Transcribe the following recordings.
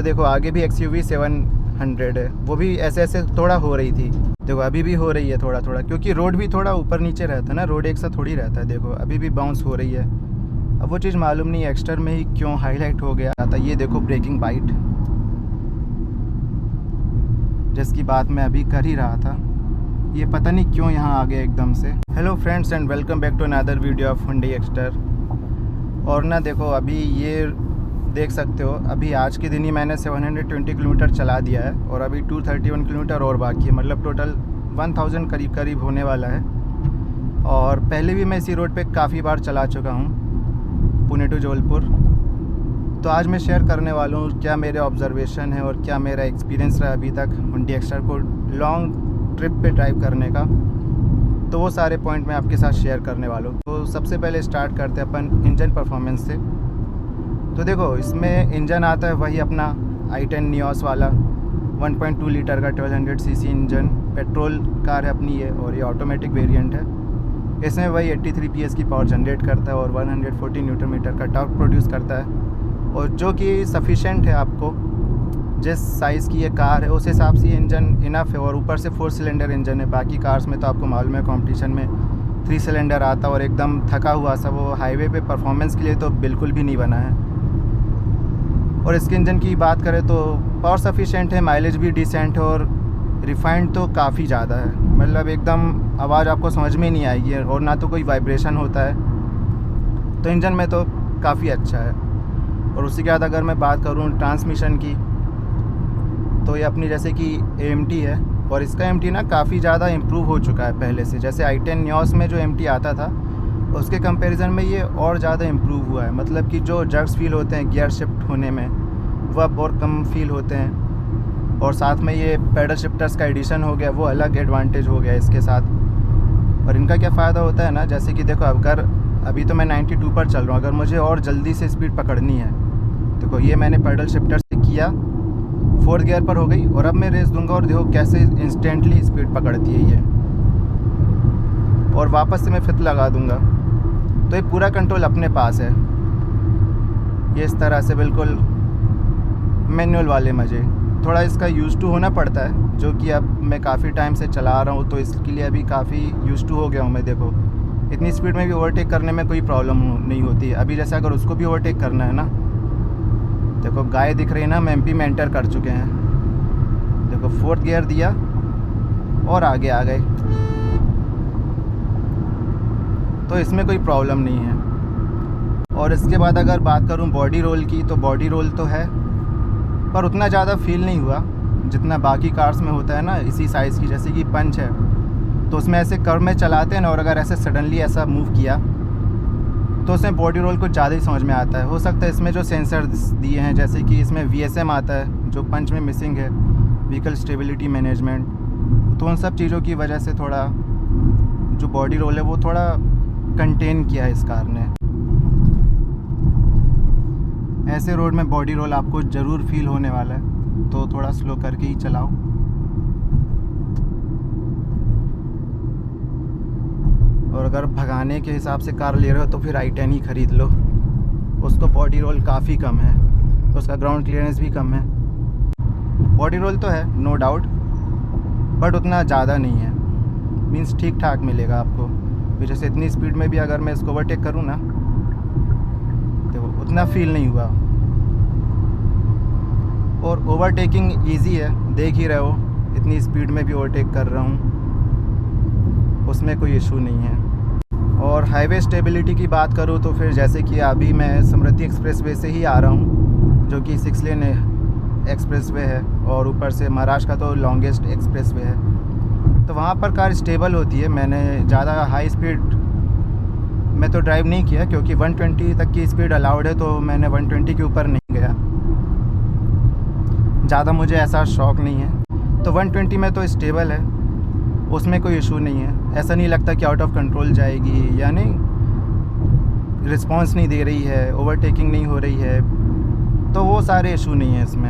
देखो आगे भी XUV 700 है, वो भी ऐसे ऐसे थोड़ा हो रही थी। देखो अभी भी हो रही है थोड़ा थोड़ा, क्योंकि रोड भी थोड़ा ऊपर नीचे रहता है ना, रोड एक सा थोड़ी रहता है। देखो अभी भी बाउंस हो रही है। अब वो चीज़ मालूम नहीं एक्स्टर में ही क्यों हाईलाइट हो गया था। ये देखो ब्रेकिंग बाइट, जिसकी बात मैं अभी कर ही रहा था, ये पता नहीं क्यों यहाँ आ गया एकदम से। Hello friends and welcome back to another video of Hyundai Exter. और ना देखो अभी ये देख सकते हो, अभी आज के दिन ही मैंने 720 किलोमीटर चला दिया है और अभी 231 किलोमीटर और बाकी है, मतलब टोटल 1000 करीब करीब होने वाला है। और पहले भी मैं इसी रोड पे काफ़ी बार चला चुका हूँ, पुणे टू जबलपुर। तो आज मैं शेयर करने वाला हूँ क्या मेरे ऑब्जर्वेशन है और क्या मेरा एक्सपीरियंस रहा अभी तक Hyundai एक्स्टर को लॉन्ग ट्रिप पे ड्राइव करने का। तो वो सारे पॉइंट मैं आपके साथ शेयर करने वाला हूँ। तो सबसे पहले स्टार्ट करते हैं अपन इंजन परफॉर्मेंस से। तो देखो इसमें इंजन आता है वही अपना i10 नियोस वाला 1.2 लीटर का 1200 सीसी इंजन, पेट्रोल कार है अपनी ये, और ये ऑटोमेटिक वेरिएंट है। इसमें वही 83 PS की पावर जनरेट करता है और 140 न्यूटन मीटर का टॉर्क प्रोड्यूस करता है, और जो कि सफिशेंट है आपको जिस साइज़ की ये कार है उस हिसाब से इंजन इनफ है। और ऊपर से 4 सिलेंडर इंजन है। बाकी कार्स में तो आपको मालूम है कंपटीशन में 3 सिलेंडर आता और एकदम थका हुआ सा, वो हाईवे पे परफॉर्मेंस के लिए तो बिल्कुल भी नहीं बना है। और इसके इंजन की बात करें तो पावर सफिशेंट है, माइलेज भी डिसेंट है, और रिफाइंड तो काफ़ी ज़्यादा है। मतलब एकदम आवाज़ आपको समझ में नहीं आएगी और ना तो कोई वाइब्रेशन होता है। तो इंजन में तो काफ़ी अच्छा है। और उसी के बाद अगर मैं बात करूँ ट्रांसमिशन की, तो ये अपनी जैसे कि AMT है, और इसका AMT ना काफ़ी ज़्यादा इम्प्रूव हो चुका है पहले से। जैसे i10 नियोस में जो AMT आता था उसके कंपैरिजन में ये और ज़्यादा इम्प्रूव हुआ है। मतलब कि जो जर्क्स फील होते हैं गियर शिफ्ट होने में, वो अब और कम फील होते हैं। और साथ में ये पैडल शिफ्टर्स का एडिशन हो गया, वो अलग एडवांटेज हो गया इसके साथ। और इनका क्या फ़ायदा होता है ना, जैसे कि देखो अगर अभी तो मैं 92 पर चल रहा हूँ, अगर मुझे और जल्दी से स्पीड पकड़नी है, देखो ये मैंने पैडल शिफ्टर से किया, 4th गियर पर हो गई, और अब मैं रेस दूंगा और देखो कैसे इंस्टेंटली स्पीड पकड़ती है ये। और वापस से मैं फिर लगा दूंगा, तो ये पूरा कंट्रोल अपने पास है। ये इस तरह से बिल्कुल मैनुअल वाले मज़े। थोड़ा इसका यूज़ टू होना पड़ता है, जो कि अब मैं काफ़ी टाइम से चला रहा हूँ, तो इसके लिए अभी काफ़ी यूज़ टू हो गया हूँ मैं। देखो इतनी स्पीड में भी ओवरटेक करने में कोई प्रॉब्लम नहीं होती। अभी जैसे अगर उसको भी ओवरटेक करना है ना, देखो गाय दिख रही है ना, हम MP में एंटर कर चुके हैं। देखो 4th गियर दिया और आगे आ गए, तो इसमें कोई प्रॉब्लम नहीं है। और इसके बाद अगर बात करूं बॉडी रोल की, तो बॉडी रोल तो है पर उतना ज़्यादा फील नहीं हुआ जितना बाकी कार्स में होता है ना इसी साइज़ की। जैसे कि पंच है तो उसमें ऐसे कर्व में चलाते हैं ना, और अगर ऐसे सडनली ऐसा मूव किया तो उसमें बॉडी रोल कुछ ज़्यादा ही समझ में आता है। हो सकता है इसमें जो सेंसर दिए हैं, जैसे कि इसमें VSM आता है जो पंच में मिसिंग है, व्हीकल स्टेबिलिटी मैनेजमेंट, तो उन सब चीज़ों की वजह से थोड़ा जो बॉडी रोल है वो थोड़ा कंटेन किया है इस कार ने। ऐसे रोड में बॉडी रोल आपको ज़रूर फील होने वाला है, तो थोड़ा स्लो करके ही चलाओ। और अगर भगाने के हिसाब से कार ले रहे हो तो फिर i10 ही ख़रीद लो, उसको बॉडी रोल काफ़ी कम है, उसका ग्राउंड क्लियरेंस भी कम है। बॉडी रोल तो है नो डाउट, बट उतना ज़्यादा नहीं है, मीन्स ठीक ठाक मिलेगा आपको। जैसे इतनी स्पीड में भी अगर मैं इसको ओवरटेक करूँ ना, तो उतना फील नहीं हुआ। और ओवरटेकिंग इजी है, देख ही रहे हो इतनी स्पीड में भी ओवरटेक कर रहा हूँ, उसमें कोई इशू नहीं है। और हाईवे स्टेबिलिटी की बात करूँ तो फिर जैसे कि अभी मैं समृद्धि एक्सप्रेसवे से ही आ रहा हूँ, जो कि 6 लेन एक्सप्रेसवे है, और ऊपर से महाराष्ट्र का तो लॉन्गेस्ट एक्सप्रेसवे है, तो वहाँ पर कार स्टेबल होती है। मैंने ज़्यादा हाई स्पीड में तो ड्राइव नहीं किया, क्योंकि 120 तक की स्पीड अलाउड है, तो मैंने 120 के ऊपर नहीं गया, ज़्यादा मुझे ऐसा शौक़ नहीं है। तो 120 में तो स्टेबल है, उसमें कोई इशू नहीं है। ऐसा नहीं लगता कि आउट ऑफ कंट्रोल जाएगी, यानी रिस्पॉन्स नहीं दे रही है, ओवरटेकिंग नहीं हो रही है, तो वो सारे इशू नहीं है इसमें।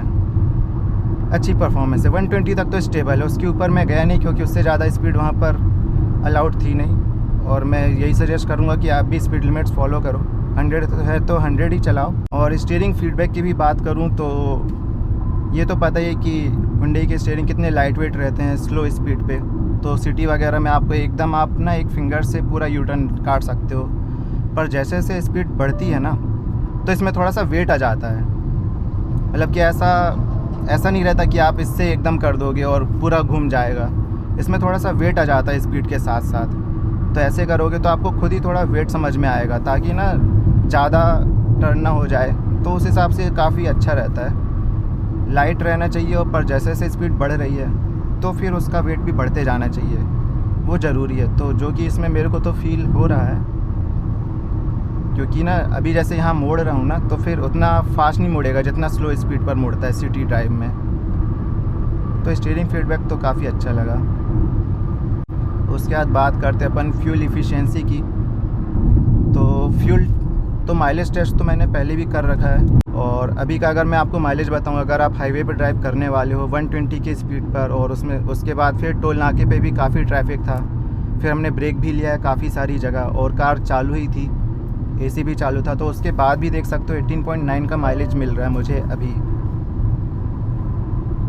अच्छी परफॉर्मेंस है, 120 तक तो स्टेबल है। उसके ऊपर मैं गया नहीं, क्योंकि उससे ज़्यादा स्पीड वहाँ पर अलाउड थी नहीं, और मैं यही सजेस्ट करूँगा कि आप भी स्पीड लिमिट्स फॉलो करो। 100 है तो 100 ही चलाओ। और स्टीयरिंग फीडबैक की भी बात करूँ तो ये तो पता ही है कि हुंडई के स्टीयरिंग कितने लाइट वेट रहते हैं स्लो स्पीड पे, तो सिटी वगैरह में आपको एकदम आप ना एक फिंगर से पूरा यू टर्न काट सकते हो। पर जैसे जैसे स्पीड बढ़ती है ना तो इसमें थोड़ा सा वेट आ जाता है, मतलब कि ऐसा नहीं रहता कि आप इससे एकदम कर दोगे और पूरा घूम जाएगा। इसमें थोड़ा सा वेट आ जाता है स्पीड के साथ साथ। तो ऐसे करोगे तो आपको खुद ही थोड़ा वेट समझ में आएगा, ताकि ना ज़्यादा टर्न ना हो जाए। तो उस हिसाब से काफ़ी अच्छा रहता है, लाइट रहना चाहिए। और पर जैसे जैसे स्पीड बढ़ रही है तो फिर उसका वेट भी बढ़ते जाना चाहिए, वो ज़रूरी है। तो जो कि इसमें मेरे को तो फील हो रहा है, क्योंकि ना अभी जैसे यहाँ मोड़ रहा हूँ ना तो फिर उतना फास्ट नहीं मुड़ेगा जितना स्लो स्पीड पर मुड़ता है सिटी ड्राइव में। तो स्टीयरिंग फीडबैक तो काफ़ी अच्छा लगा। उसके बाद बात करते हैं अपन फ्यूल इफ़िशियंसी की। तो फ्यूल तो माइलेज टेस्ट तो मैंने पहले भी कर रखा है, और अभी का अगर मैं आपको माइलेज बताऊँ, अगर आप हाईवे पर ड्राइव करने वाले हो 120 की स्पीड पर, और उसके बाद फिर टोल नाके पे भी काफ़ी ट्रैफिक था, फिर हमने ब्रेक भी लिया है काफ़ी सारी जगह, और कार चालू ही थी, एसी भी चालू था, तो उसके बाद भी देख सकते हो 18.9 का माइलेज मिल रहा है मुझे अभी।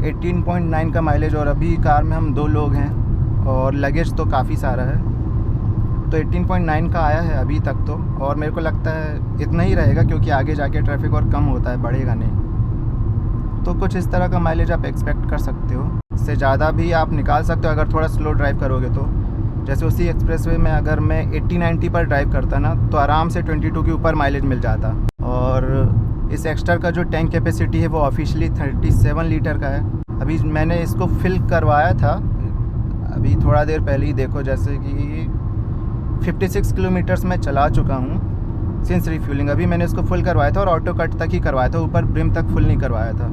18.9 का माइलेज, और अभी कार में हम 2 लोग हैं और लगेज तो काफ़ी सारा है। तो 18.9 का आया है अभी तक तो, और मेरे को लगता है इतना ही रहेगा, क्योंकि आगे जाके ट्रैफिक और कम होता है, बढ़ेगा नहीं। तो कुछ इस तरह का माइलेज आप एक्सपेक्ट कर सकते हो। इससे ज़्यादा भी आप निकाल सकते हो अगर थोड़ा स्लो ड्राइव करोगे तो। जैसे उसी एक्सप्रेसवे में अगर मैं 80-90 पर ड्राइव करता ना तो आराम से 22 के ऊपर माइलेज मिल जाता। और इस एक्स्ट्रा का जो टैंक कैपेसिटी है वो ऑफिशियली 37 लीटर का है। अभी मैंने इसको फिल करवाया था अभी थोड़ा देर पहले ही, देखो जैसे कि 56 किलोमीटर्स मैं चला चुका हूँ सिंस रिफ्यूलिंग। अभी मैंने इसको फुल करवाया था और ऑटो कट तक ही करवाया था, ऊपर ब्रिम तक फुल नहीं करवाया था।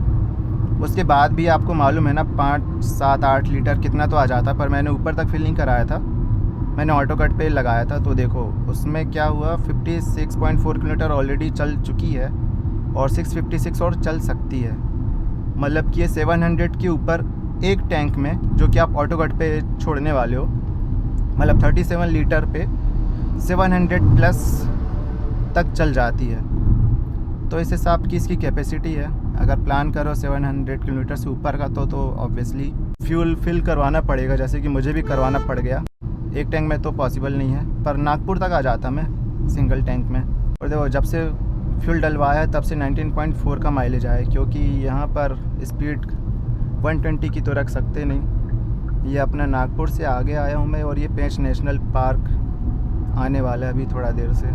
उसके बाद भी आपको मालूम है ना 5, 7, 8 लीटर कितना तो आ जाता, पर मैंने ऊपर तक फिल नहीं कराया था, मैंने ऑटो कट पे लगाया था। तो देखो उसमें क्या हुआ, 56.4 किलोमीटर ऑलरेडी चल चुकी है और 656 और चल सकती है। मतलब कि ये 700 के ऊपर एक टैंक में, जो कि आप ऑटो कट पे छोड़ने वाले हो, मतलब 37 लीटर पे 700 प्लस तक चल जाती है। तो इस हिसाब की इसकी कैपेसिटी है। अगर प्लान करो 700 किलोमीटर से ऊपर का तो ऑब्वियसली फ्यूल फिल करवाना पड़ेगा, जैसे कि मुझे भी करवाना पड़ गया। एक टैंक में तो पॉसिबल नहीं है, पर नागपुर तक आ जाता मैं सिंगल टैंक में। और देखो जब से फ्यूल डलवाया है तब से 19.4 का माइलेज आया है, क्योंकि यहाँ पर स्पीड 120 की तो रख सकते नहीं। ये अपना नागपुर से आगे आया हूँ मैं, और ये पेंच नेशनल पार्क आने वाला है अभी थोड़ा देर से।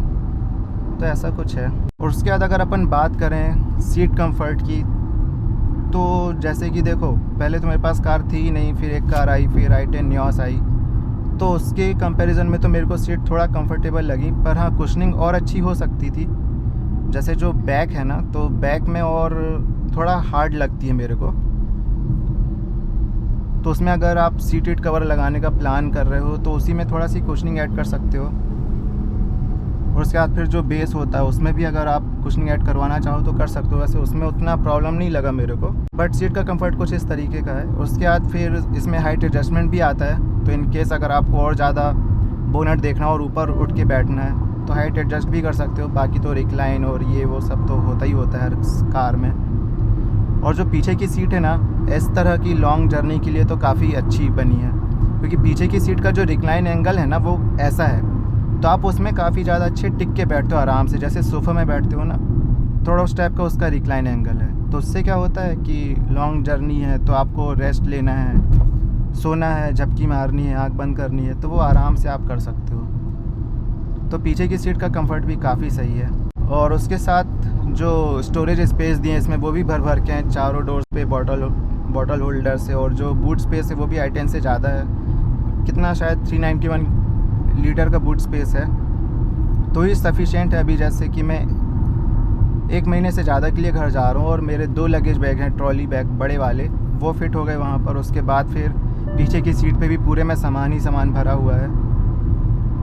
तो ऐसा कुछ है। और उसके बाद अगर अपन बात करें सीट कंफर्ट की, तो जैसे कि देखो पहले तो मेरे पास कार थी ही नहीं, फिर एक कार आई, फिर i10 न्योस आई, तो उसके कंपैरिजन में तो मेरे को सीट थोड़ा कंफर्टेबल लगी। पर हाँ, कुशनिंग और अच्छी हो सकती थी। जैसे जो बैक है ना, तो बैक में और थोड़ा हार्ड लगती है मेरे को, तो उसमें अगर आप सीटेड कवर लगाने का प्लान कर रहे हो तो उसी में थोड़ा सी कुशनिंग ऐड कर सकते हो। और उसके बाद फिर जो बेस होता है उसमें भी अगर आप कुशनिंग ऐड करवाना चाहो तो कर सकते हो। वैसे उसमें उतना प्रॉब्लम नहीं लगा मेरे को, बट सीट का कंफर्ट कुछ इस तरीके का है। उसके बाद फिर इसमें हाइट एडजस्टमेंट भी आता है, तो इन केस अगर आपको और ज़्यादा बोनट देखना और ऊपर उठ के बैठना है तो हाइट एडजस्ट भी कर सकते हो। बाकी तो रिक्लाइन और ये वो सब तो होता ही होता है हर कार में। और जो पीछे की सीट है ना, इस तरह की लॉन्ग जर्नी के लिए तो काफ़ी अच्छी बनी है, क्योंकि पीछे की सीट का जो रिक्लाइन एंगल है ना वो ऐसा है, तो आप उसमें काफ़ी ज़्यादा अच्छे टिक के बैठते हो आराम से, जैसे सोफ़ा में बैठते हो ना, थोड़ा उस टाइप का उसका रिक्लाइन एंगल है। तो उससे क्या होता है कि लॉन्ग जर्नी है तो आपको रेस्ट लेना है, सोना है, झपकी मारनी है, आँख बंद करनी है, तो वो आराम से आप कर सकते हो। तो पीछे की सीट का कंफर्ट भी काफ़ी सही है। और उसके साथ जो स्टोरेज स्पेस दिए इसमें वो भी भर भर के हैं, चारों डोर्स पे बॉटल होल्डर से, और जो बूट स्पेस है वो भी i10 से ज़्यादा है। कितना, शायद 391 लीटर का बूट स्पेस है, तो ये सफिशिएंट है। अभी जैसे कि मैं 1 महीने से ज़्यादा के लिए घर जा रहा हूँ और मेरे 2 लगेज बैग हैं, ट्रॉली बैग बड़े वाले, वो फिट हो गए वहाँ पर। उसके बाद फिर पीछे की सीट पे भी पूरे में सामान ही सामान भरा हुआ है,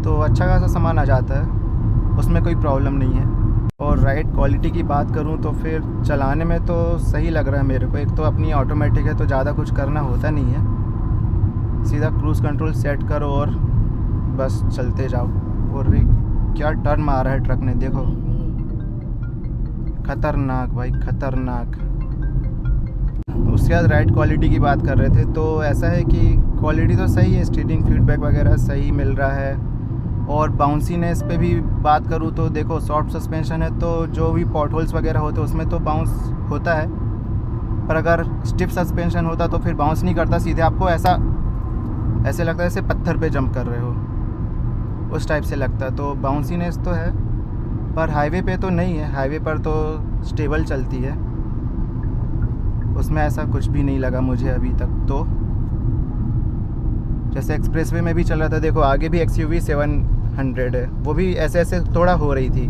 तो अच्छा खासा सामान आ जाता है, उसमें कोई प्रॉब्लम नहीं है। और राइड क्वालिटी की बात करूं तो फिर चलाने में तो सही लग रहा है मेरे को। एक तो अपनी ऑटोमेटिक है तो ज़्यादा कुछ करना होता नहीं है, सीधा क्रूज़ कंट्रोल सेट करो और बस चलते जाओ। और क्या टर्न मारा है ट्रक ने, देखो, खतरनाक भाई खतरनाक। उसके बाद राइड क्वालिटी की बात कर रहे थे, तो ऐसा है कि क्वालिटी तो सही है, स्टीयरिंग फीडबैक वगैरह सही मिल रहा है। और बाउंसीनेस पे भी बात करूँ तो देखो सॉफ्ट सस्पेंशन है, तो जो भी पॉट होल्स वगैरह होते हैं उसमें तो बाउंस होता है, पर अगर स्टिफ सस्पेंशन होता तो फिर बाउंस नहीं करता, सीधे आपको ऐसे लगता है जैसे पत्थर पे जंप कर रहे हो, उस टाइप से लगता है। तो बाउंसीनेस तो है, पर हाईवे पे तो नहीं है, हाईवे पर तो स्टेबल चलती है, उसमें ऐसा कुछ भी नहीं लगा मुझे अभी तक। तो जैसे एक्सप्रेसवे में भी चल रहा था, देखो आगे भी XUV 700 है, वो भी ऐसे थोड़ा हो रही थी,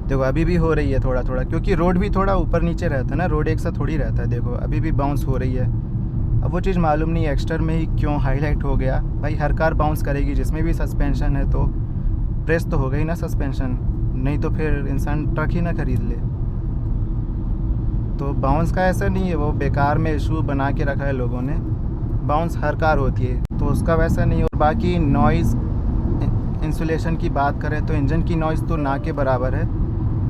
देखो अभी भी हो रही है थोड़ा थोड़ा, क्योंकि रोड भी थोड़ा ऊपर नीचे रहता है ना, रोड एक साथ थोड़ी रहता है। देखो अभी भी बाउंस हो रही है। अब वो चीज़ मालूम नहीं एक्स्टर में ही क्यों हाईलाइट हो गया। भाई हर कार बाउंस करेगी जिसमें भी सस्पेंशन है, तो प्रेस तो हो गई ना सस्पेंशन, नहीं तो फिर इंसान ट्रक ही ना खरीद ले। तो बाउंस का ऐसा नहीं है, वो बेकार में इशू बना के रखा है लोगों ने, बाउंस हर कार होती है, तो उसका वैसा नहीं है। और बाकी नॉइज़ इंसुलेशन की बात करें तो इंजन की नॉइज़ तो ना के बराबर है,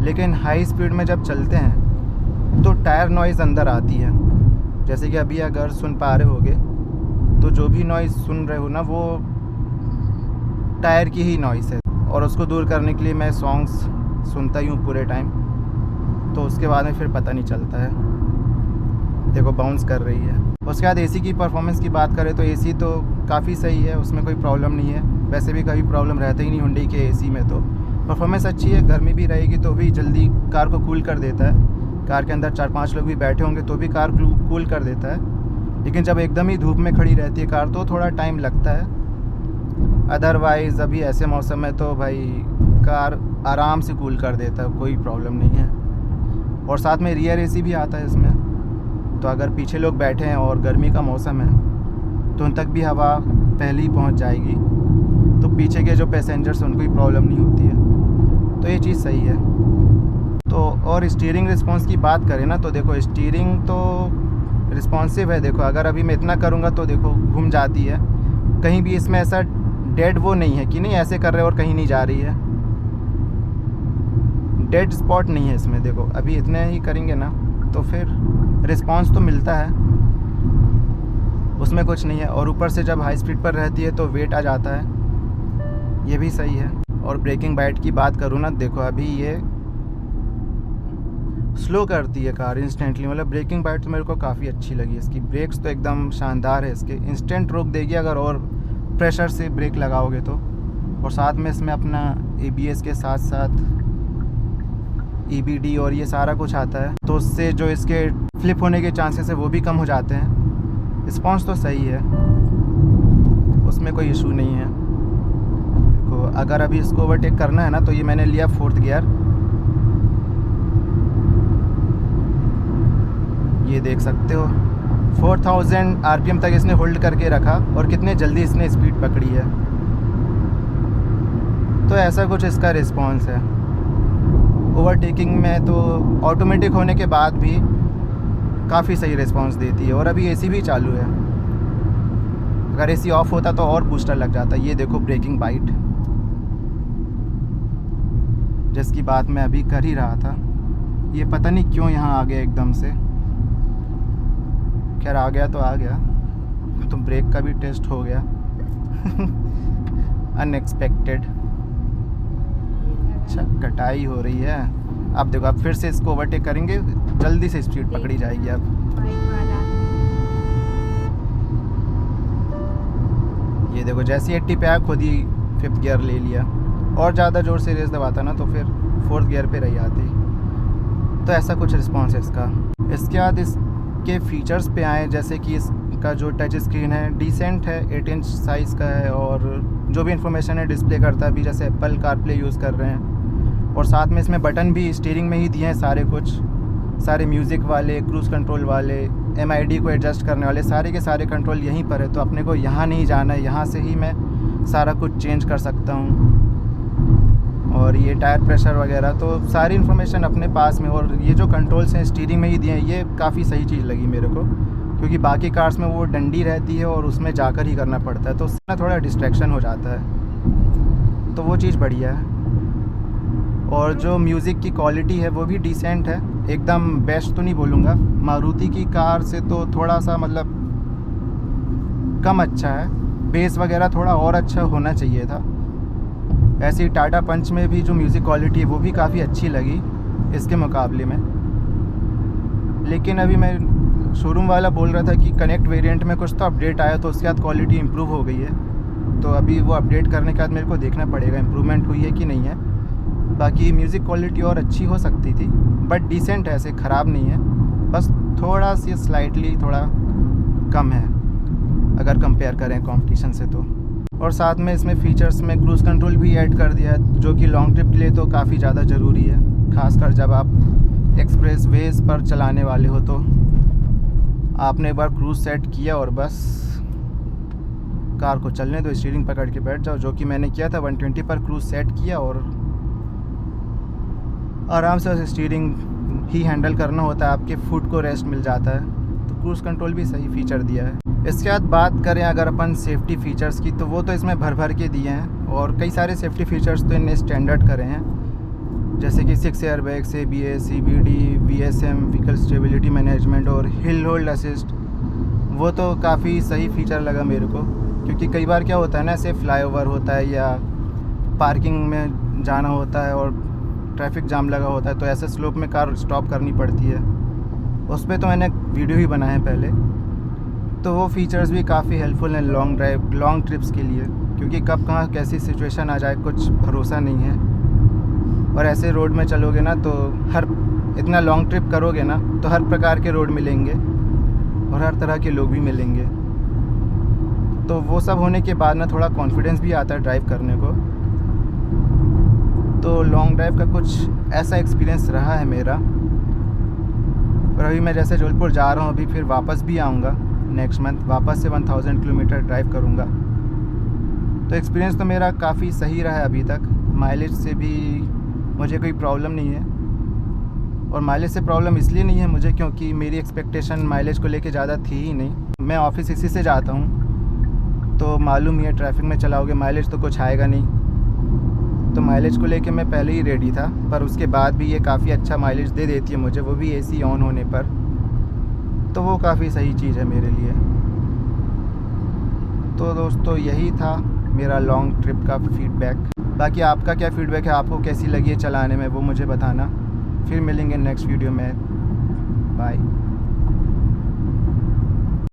लेकिन हाई स्पीड में जब चलते हैं तो टायर नॉइज़ अंदर आती है। जैसे कि अभी अगर सुन पा रहे होगे, तो जो भी नॉइज़ सुन रहे हो ना, वो टायर की ही नॉइज़ है। और उसको दूर करने के लिए मैं सॉन्ग्स सुनता ही हूँ पूरे टाइम, तो उसके बाद में फिर पता नहीं चलता है। देखो बाउंस कर रही है। उसके बाद एसी की परफॉर्मेंस की बात करें तो एसी तो काफ़ी सही है, उसमें कोई प्रॉब्लम नहीं है। वैसे भी कभी प्रॉब्लम रहता ही नहीं हुंडई के एसी में, तो परफॉर्मेंस अच्छी है। गर्मी भी रहेगी तो भी जल्दी कार को कूल कर देता है। कार के अंदर 4-5 लोग भी बैठे होंगे तो भी कार कूल कर देता है। लेकिन जब एकदम ही धूप में खड़ी रहती है कार तो थोड़ा टाइम लगता है। अदरवाइज़ अभी ऐसे मौसम में तो भाई कार आराम से कूल कर देता है, कोई प्रॉब्लम नहीं है। और साथ में रियर एसी भी आता है इसमें, तो अगर पीछे लोग बैठे हैं और गर्मी का मौसम है तो उन तक भी हवा पहले ही पहुंच जाएगी, तो पीछे के जो पैसेंजर्स हैं उनको ही प्रॉब्लम नहीं होती है। तो ये चीज़ सही है। तो और स्टीयरिंग रिस्पॉन्स की बात करें ना, तो देखो स्टीयरिंग तो रिस्पॉन्सिव है। देखो अगर अभी मैं इतना करूँगा तो देखो घूम जाती है, कहीं भी इसमें ऐसा डेड वो नहीं है कि नहीं ऐसे कर रहे और कहीं नहीं जा रही है, डेड स्पॉट नहीं है इसमें। देखो अभी इतने ही करेंगे ना तो फिर रिस्पांस तो मिलता है, उसमें कुछ नहीं है। और ऊपर से जब हाई स्पीड पर रहती है तो वेट आ जाता है, ये भी सही है। और ब्रेकिंग बाइट की बात करूँ ना, देखो अभी ये स्लो करती है कार इंस्टेंटली, मतलब ब्रेकिंग बाइट तो मेरे को काफ़ी अच्छी लगी। इसकी ब्रेक्स तो एकदम शानदार है, इसके इंस्टेंट रोक देगी अगर और प्रेशर से ब्रेक लगाओगे तो। और साथ में इसमें अपना ABS के साथ साथ EBD और ये सारा कुछ आता है, तो उससे जो इसके फ्लिप होने के चांसेस है वो भी कम हो जाते हैं। रिस्पॉन्स तो सही है, उसमें कोई इशू नहीं है। देखो अगर अभी इसको ओवरटेक करना है ना, तो ये मैंने लिया 4th गियर, ये देख सकते हो 4000 RPM तक इसने होल्ड करके रखा और कितने जल्दी इसने स्पीड पकड़ी है। तो ऐसा कुछ इसका रिस्पॉन्स है। ओवरटेकिंग में तो ऑटोमेटिक होने के बाद भी काफ़ी सही रिस्पॉन्स देती है। और अभी AC भी चालू है, अगर AC ऑफ होता तो और बूस्टर लग जाता। ये देखो ब्रेकिंग बाइट, जिसकी बात मैं अभी कर ही रहा था, ये पता नहीं क्यों यहाँ आ गया एकदम से। खैर आ गया तो आ गया, तो ब्रेक का भी टेस्ट हो गया अनएक्सपेक्टेड। अच्छा कटाई हो रही है। अब देखो अब फिर से इसको ओवरटेक करेंगे, जल्दी से स्पीड पकड़ी जाएगी। अब ये देखो जैसे 80 पे आया खुद ही 5th गियर ले लिया, और ज़्यादा ज़ोर से रेस दबाता ना तो फिर 4th गियर पे रही आती। तो ऐसा कुछ रिस्पॉन्स है इसका। इसके बाद इसके फीचर्स पे आए, जैसे कि इसका जो टच स्क्रीन है डिसेंट है, 8 इंच साइज़ का है, और जो भी इंफॉर्मेशन है डिस्प्ले करता है अभी, जैसे एप्पल कारप्ले यूज़ कर रहे हैं। और साथ में इसमें बटन भी स्टीयरिंग में ही दिए हैं सारे कुछ, सारे म्यूज़िक वाले, क्रूज़ कंट्रोल वाले, MID को एडजस्ट करने वाले, सारे के सारे कंट्रोल यहीं पर है। तो अपने को यहाँ नहीं जाना है, यहाँ से ही मैं सारा कुछ चेंज कर सकता हूँ। और ये टायर प्रेशर वगैरह तो सारी इन्फॉर्मेशन अपने पास में। और ये जो कंट्रोल्स हैं स्टीयरिंग में ही दिए हैं, ये काफ़ी सही चीज़ लगी मेरे को, क्योंकि बाकी कार्स में वो डंडी रहती है और उसमें जाकर ही करना पड़ता है, तो उससे थोड़ा डिस्ट्रैक्शन हो जाता है। तो वो चीज़ बढ़िया है। और जो म्यूज़िक की क्वालिटी है वो भी डिसेंट है, एकदम बेस्ट तो नहीं बोलूँगा। मारुति की कार से तो थोड़ा सा मतलब कम अच्छा है, बेस वगैरह थोड़ा और अच्छा होना चाहिए था। ऐसे ही टाटा पंच में भी जो म्यूज़िक क्वालिटी है वो भी काफ़ी अच्छी लगी इसके मुकाबले में। लेकिन अभी मैं शोरूम वाला बोल रहा था कि कनेक्ट वेरिएंट में कुछ तो अपडेट आया तो उसके बाद क्वालिटी इम्प्रूव हो गई है। तो अभी वो अपडेट करने के बाद मेरे को देखना पड़ेगा इम्प्रूवमेंट हुई है कि नहीं है। बाकी म्यूज़िक क्वालिटी और अच्छी हो सकती थी, बट डिसेंट है, ऐसे ख़राब नहीं है, बस थोड़ा सी स्लाइटली थोड़ा कम है अगर कंपेयर करें कंपटीशन से तो। और साथ में इसमें फ़ीचर्स में क्रूज़ कंट्रोल भी ऐड कर दिया है, जो कि लॉन्ग ट्रिप के लिए तो काफ़ी ज़्यादा ज़रूरी है, खासकर जब आप एक्सप्रेस वेज पर चलाने वाले हो। तो आपने एक बार क्रूज़ सेट किया और बस कार को चलने दो, स्टीयरिंग पकड़ के बैठ जाओ, जो कि मैंने किया था। 120 पर क्रूज़ सेट किया और आराम से स्टीयरिंग ही हैंडल करना होता है, आपके फुट को रेस्ट मिल जाता है। तो क्रूज़ कंट्रोल भी सही फीचर दिया है। इसके बाद बात करें अगर अपन सेफ्टी फ़ीचर्स की, तो वो तो इसमें भर भर के दिए हैं, और कई सारे सेफ्टी फ़ीचर्स तो इनने स्टैंडर्ड करे हैं, जैसे कि 6 airbags, ABS, CBD, VSM, vehicle stability management और हिल होल्ड असिस्ट। वो तो काफ़ी सही फीचर लगा मेरे को, क्योंकि कई बार क्या होता है ना, ऐसे फ्लाईओवर होता है या पार्किंग में जाना होता है और ट्रैफिक जाम लगा होता है, तो ऐसे स्लोप में कार स्टॉप करनी पड़ती है। उस पर तो मैंने वीडियो ही बनाया है पहले। तो वो फीचर्स भी काफ़ी हेल्पफुल हैं लॉन्ग ड्राइव, लॉन्ग ट्रिप्स के लिए, क्योंकि कब कहाँ कैसी सिचुएशन आ जाए कुछ भरोसा नहीं है। और ऐसे रोड में चलोगे ना तो इतना लॉन्ग ट्रिप करोगे ना तो हर प्रकार के रोड मिलेंगे और हर तरह के लोग भी मिलेंगे। तो वो सब होने के बाद ना थोड़ा कॉन्फिडेंस भी आता है ड्राइव करने को। तो लॉन्ग ड्राइव का कुछ ऐसा एक्सपीरियंस रहा है मेरा। और अभी मैं जैसे जबलपुर जा रहा हूँ, अभी फिर वापस भी आऊँगा नेक्स्ट मंथ, वापस से 1000 किलोमीटर ड्राइव करूँगा। तो एक्सपीरियंस तो मेरा काफ़ी सही रहा है अभी तक। माइलेज से भी मुझे कोई प्रॉब्लम नहीं है, और माइलेज से प्रॉब्लम इसलिए नहीं है मुझे क्योंकि मेरी एक्सपेक्टेशन माइलेज को लेके ज़्यादा थी ही नहीं। मैं ऑफिस इसी से जाता हूँ, तो मालूम ही है ट्रैफिक में चलाओगे माइलेज तो कुछ आएगा नहीं। तो माइलेज को लेके मैं पहले ही रेडी था, पर उसके बाद भी ये काफ़ी अच्छा माइलेज दे देती है मुझे, वो भी AC ऑन होने पर। तो वो काफ़ी सही चीज़ है मेरे लिए। तो दोस्तों यही था मेरा लॉन्ग ट्रिप का फीडबैक। बाकी आपका क्या फीडबैक है, आपको कैसी लगी है चलाने में, वो मुझे बताना। फिर मिलेंगे नेक्स्ट वीडियो में। बाय।